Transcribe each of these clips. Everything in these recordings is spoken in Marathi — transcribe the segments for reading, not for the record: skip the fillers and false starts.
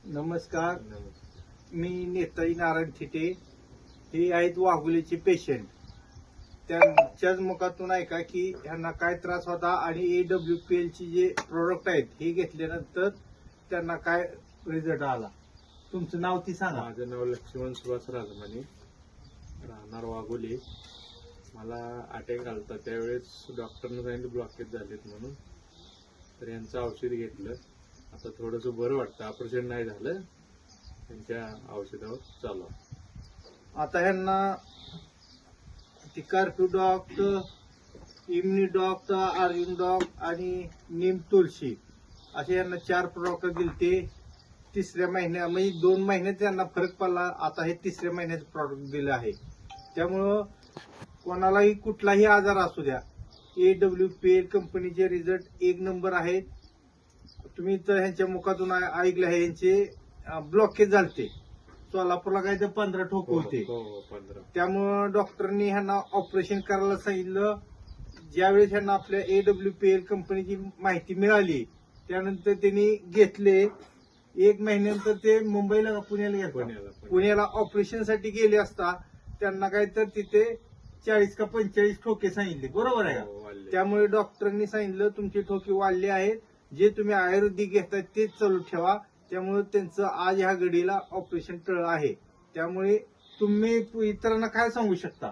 नमस्कार. मी नेताजी नारायण थिटे. हे आहेत वाघुलीचे पेशंट. त्यांच्याच मुखातून ऐका की ह्यांना काय त्रास होता आणि AWPL ची जे प्रोडक्ट आहेत हे घेतल्यानंतर त्यांना काय रिझल्ट आला. तुमचं नाव ती सांगा. माझं नाव लक्ष्मण सुभाष राजमाने, राहणार वाघोली. मला अटॅक आलता त्यावेळेस डॉक्टरने सांगितलं ब्लॉकेज झालेत म्हणून. तर यांचं औषध घेतलं. आता थोडंसं बरं वाटतं. ऑपरेशन नाही झालं. त्यांच्या औषधावर चालू आहे. आता ह्यांना ती कार्पिडॉक्ट, इम्युनिडॉक्ट, आर्युनडॉक्ट आणि नीम तुळशी असे यांना 4 प्रोडक्ट दिलते. तिसऱ्या महिन्यात म्हणजे 2 महिन्यात त्यांना फरक पडला. आता हे तिसऱ्या महिन्याचं प्रॉडक्ट दिलं आहे. त्यामुळं कोणालाही कुठलाही आजार असू द्या, AWPL कंपनीचे रिझल्ट 1 नंबर आहेत. तुम्ही तर ह्यांच्या मुखातून ऐकलं आहे, यांचे ब्लॉकेज झालते. सोलापूरला काय तर 15 ठोके होते. 15. त्यामुळं डॉक्टरनी ह्यांना ऑपरेशन करायला सांगितलं. ज्यावेळेस ह्यांना आपल्या AWPL कंपनीची माहिती मिळाली त्यानंतर त्यांनी घेतले. 1 महिन्यानंतर ते मुंबईला का पुण्याला गेले. पुण्याला ऑपरेशन साठी गेले असता त्यांना काय तर तिथे 40 का 45 ठोके सांगितले. बरोबर आहे का? त्यामुळे डॉक्टरांनी सांगितलं तुमचे ठोके वाढले आहेत. जे तुम्ही आयुर्वेदिक घेताय तेच चालू ठेवा. त्यामुळे त्यांचं आज ह्या घडीला ऑपरेशन टळलं आहे. त्यामुळे तुम्ही इतरांना काय सांगू शकता?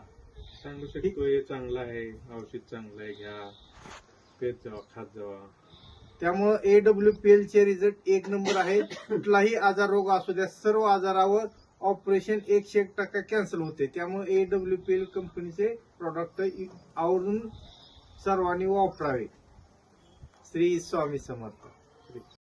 सांगू शकतो हे चांगलं आहे, औषध चांगलं आहे, घ्या, पेत जावा, खात जावा. त्यामुळे AWPL चे रिझल्ट 1 नंबर आहेत. कुठलाही आजार रोग असू द्या, सर्व आजारावर ऑपरेशन 100% कॅन्सल होते. त्यामुळे AWPL कंपनीचे प्रॉडक्ट आवर्जून सर्वांनी वापरावे. श्री स्वामी समर्थ.